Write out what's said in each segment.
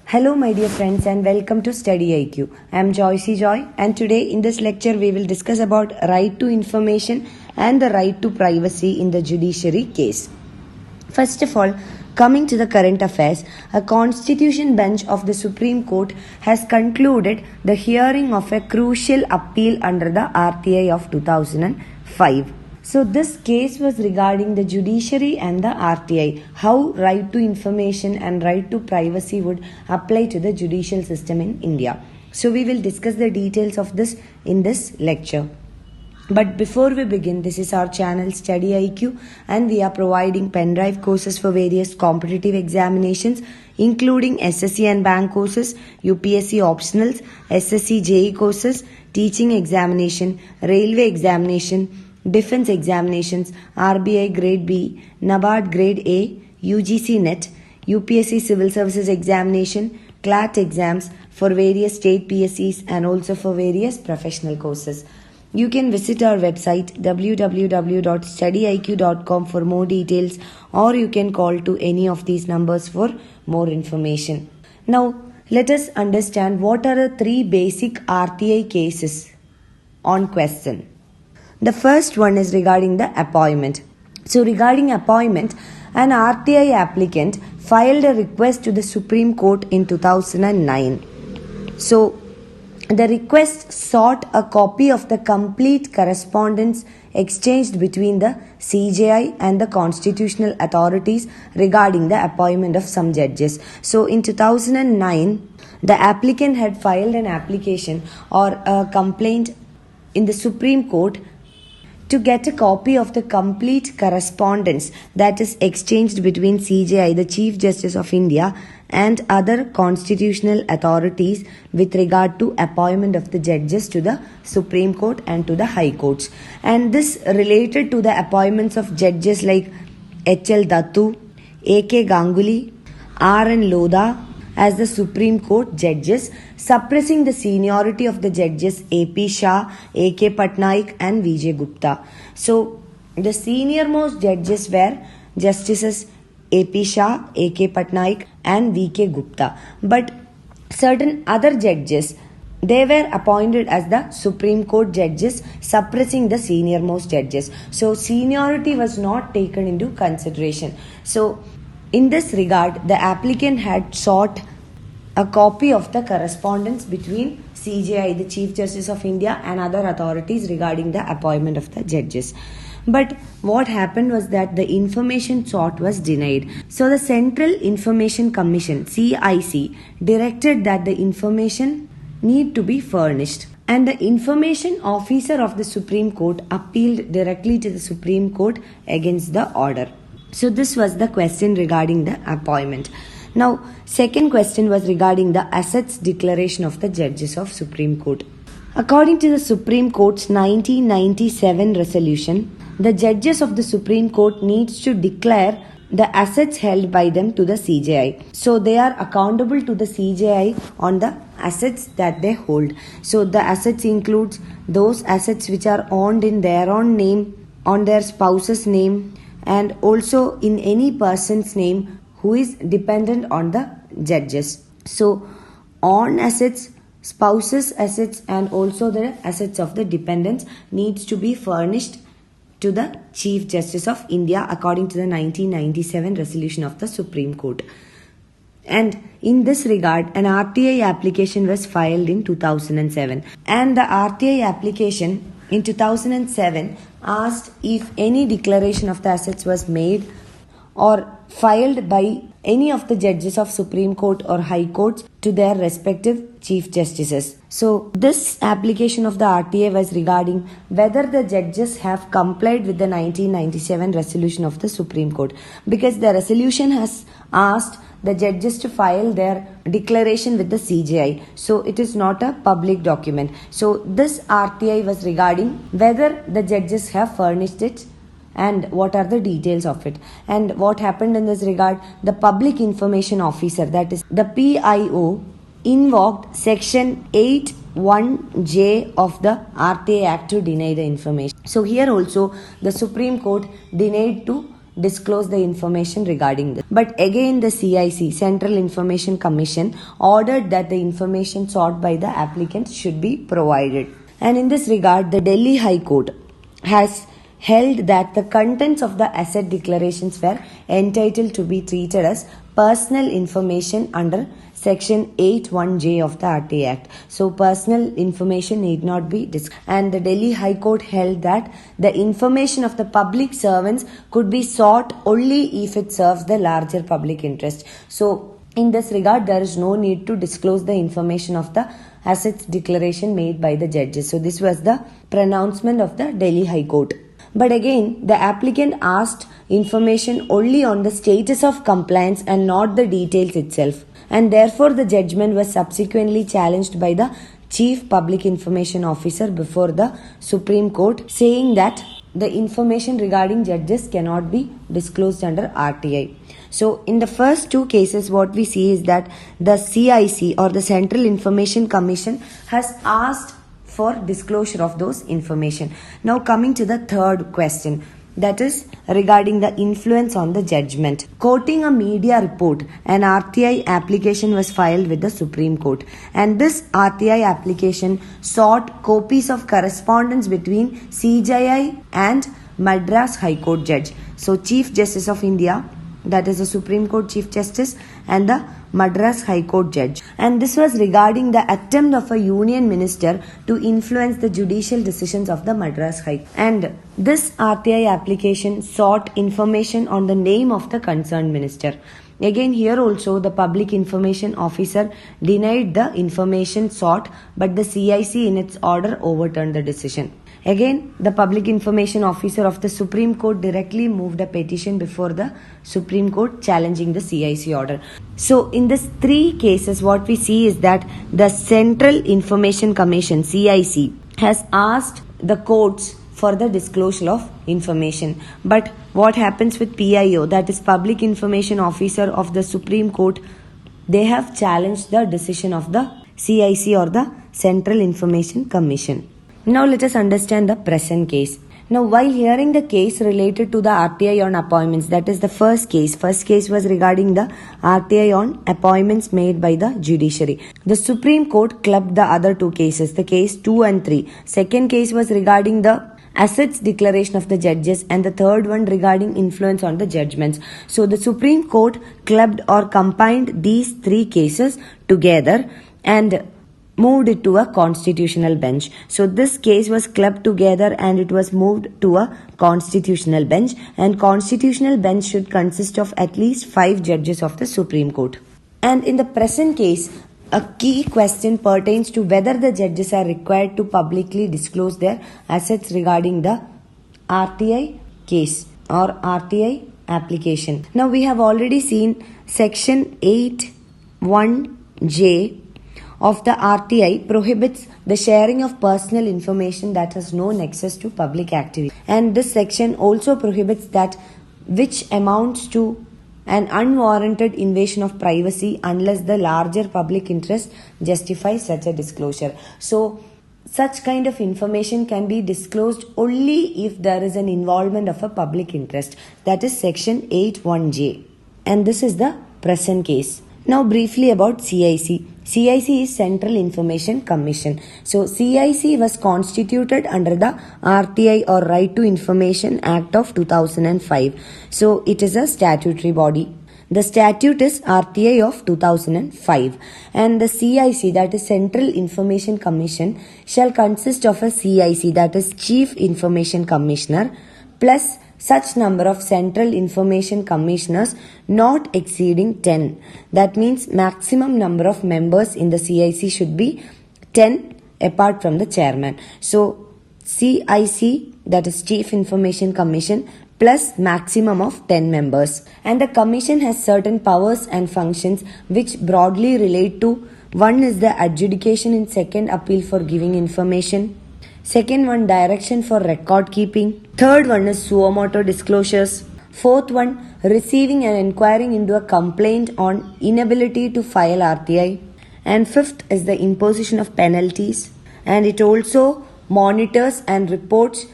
Hello my dear friends and welcome to StudyIQ. I am Joycey Joy and today in this lecture we will discuss about right to information and the right to privacy in the judiciary case. First of all, coming to the current affairs, a constitution bench of the Supreme Court has concluded the hearing of a crucial appeal under the RTA of 2005. So this case was regarding the judiciary and the RTI, how right to information and right to privacy would apply to the judicial system in India. So we will discuss the details of this in this lecture. But before we begin, this is our channel StudyIQ and we are providing pen drive courses for various competitive examinations including SSC and bank courses, UPSC optionals, SSC JE courses, teaching examination, railway examination, defense examinations, RBI Grade B, NABARD Grade A, UGC NET, UPSC Civil Services Examination, CLAT exams for various state PSCs and also for various professional courses. You can visit our website www.studyiq.com for more details or you can call to any of these numbers for more information. Now, let us understand what are the three basic RTI cases on question. The first one is regarding the appointment. So regarding appointment, an RTI applicant filed a request to the Supreme Court in 2009. So the request sought a copy of the complete correspondence exchanged between the CJI and the constitutional authorities regarding the appointment of some judges. So in 2009, the applicant had filed an application or a complaint in the Supreme Court to get a copy of the complete correspondence that is exchanged between CJI, the Chief Justice of India, and other constitutional authorities with regard to appointment of the judges to the Supreme Court and to the High Courts. And this related to the appointments of judges like H.L. Dattu, A.K. Ganguly, R.N. Lodha as the Supreme Court judges, suppressing the seniority of the judges A.P. Shah, A.K. Patnaik and V.J. Gupta. So, the senior most judges were Justices A.P. Shah, A.K. Patnaik and V.K. Gupta. But certain other judges, they were appointed as the Supreme Court judges, suppressing the senior most judges. So, seniority was not taken into consideration. So, in this regard, the applicant had sought a copy of the correspondence between CJI, the Chief Justice of India, and other authorities regarding the appointment of the judges. But what happened was that the information sought was denied. So the Central Information Commission, CIC, directed that the information need to be furnished. And the information officer of the Supreme Court appealed directly to the Supreme Court against the order. So this was the question regarding the appointment. Now, second question was regarding the assets declaration of the judges of Supreme Court. According to the Supreme Court's 1997 resolution, the judges of the Supreme Court needs to declare the assets held by them to the CJI. So they are accountable to the CJI on the assets that they hold. So the assets includes those assets which are owned in their own name, on their spouse's name, and also in any person's name who is dependent on the judges. So, own assets, spouse's assets and also the assets of the dependents needs to be furnished to the Chief Justice of India according to the 1997 resolution of the Supreme Court. And in this regard, an RTI application was filed in 2007. And the RTI application in 2007 asked if any declaration of the assets was made or filed by any of the judges of Supreme Court or High Courts to their respective Chief Justices. So this application of the RTA was regarding whether the judges have complied with the 1997 resolution of the Supreme Court, because the resolution has asked the judges to file their declaration with the CJI. So it is not a public document. So this RTI was regarding whether the judges have furnished it and what are the details of it. And what happened in this regard, the Public Information Officer, that is the PIO, invoked Section 8(1)(j) of the RTA Act to deny the information. So here also the Supreme Court denied to disclose the information regarding this. But again the CIC, Central Information Commission, ordered that the information sought by the applicant should be provided. And in this regard, the Delhi High Court has held that the contents of the asset declarations were entitled to be treated as personal information under Section 8(1)(j) of the RTA Act. So personal information need not be disclosed. And the Delhi High Court held that the information of the public servants could be sought only if it serves the larger public interest. So in this regard, there is no need to disclose the information of the assets declaration made by the judges. So this was the pronouncement of the Delhi High Court. But again, the applicant asked information only on the status of compliance and not the details itself. And therefore, the judgment was subsequently challenged by the Chief Public Information Officer before the Supreme Court, saying that the information regarding judges cannot be disclosed under RTI. So in the first two cases, what we see is that the CIC or the Central Information Commission has asked for disclosure of those information. Now coming to the third question, that is regarding the influence on the judgment. Quoting a media report, an RTI application was filed with the Supreme Court, and this RTI application sought copies of correspondence between CJI and Madras High Court Judge. So Chief Justice of India, that is the Supreme Court Chief Justice, and the Madras High Court Judge. And this was regarding the attempt of a union minister to influence the judicial decisions of the Madras High Court. And this RTI application sought information on the name of the concerned minister. Again, here also the Public Information Officer denied the information sought, but the CIC in its order overturned the decision. Again, the Public Information Officer of the Supreme Court directly moved a petition before the Supreme Court challenging the CIC order. So in these three cases, what we see is that the Central Information Commission, CIC, has asked the courts for the disclosure of information. But what happens with PIO, that is Public Information Officer of the Supreme Court, they have challenged the decision of the CIC or the Central Information Commission. Now let us understand the present case. Now while hearing the case related to the RTI on appointments, that is the first case was regarding the RTI on appointments made by the judiciary. The Supreme Court clubbed the other two cases, the case 2 and 3. Second case was regarding the assets declaration of the judges, and the third one regarding influence on the judgments. So the Supreme Court clubbed or combined these three cases together and moved it to a constitutional bench. So this case was clubbed together and it was moved to a constitutional bench, and constitutional bench should consist of at least 5 judges of the Supreme Court. And in the present case, a key question pertains to whether the judges are required to publicly disclose their assets regarding the RTI case or RTI application. Now we have already seen Section 8(1)(j) of the RTI prohibits the sharing of personal information that has no nexus to public activity. And this section also prohibits that which amounts to an unwarranted invasion of privacy unless the larger public interest justifies such a disclosure. So such kind of information can be disclosed only if there is an involvement of a public interest. That is Section 8(1)(j). And this is the present case. Now briefly about CIC. CIC is Central Information Commission. So CIC was constituted under the RTI or Right to Information Act of 2005. So it is a statutory body. The statute is RTI of 2005, and the CIC, that is Central Information Commission, shall consist of a CIC, that is Chief Information Commissioner, plus such number of Central Information Commissioners not exceeding 10. That means maximum number of members in the CIC should be 10 apart from the chairman. So CIC, that is Chief Information Commission, plus maximum of 10 members. And the commission has certain powers and functions which broadly relate to: one is the adjudication in second appeal for giving information. Second one, direction for record keeping. Third one is suo motu disclosures. Fourth one, receiving and inquiring into a complaint on inability to file RTI. And fifth is the imposition of penalties. And it also monitors and reports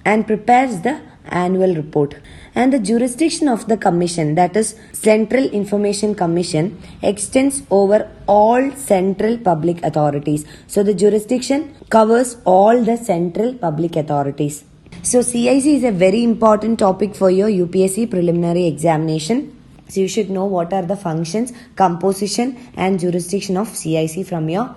and prepares the annual report. And the jurisdiction of the commission, that is Central Information Commission, extends over all central public authorities. So the jurisdiction covers all the central public authorities. So CIC is a very important topic for your UPSC preliminary examination. So you should know what are the functions, composition and jurisdiction of CIC from your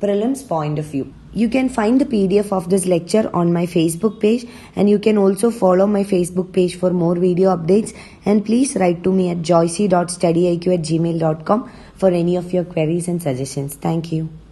prelims point of view. You can find the PDF of this lecture on my Facebook page, and you can also follow my Facebook page for more video updates, and please write to me at joycey.studyiq@gmail.com for any of your queries and suggestions. Thank you.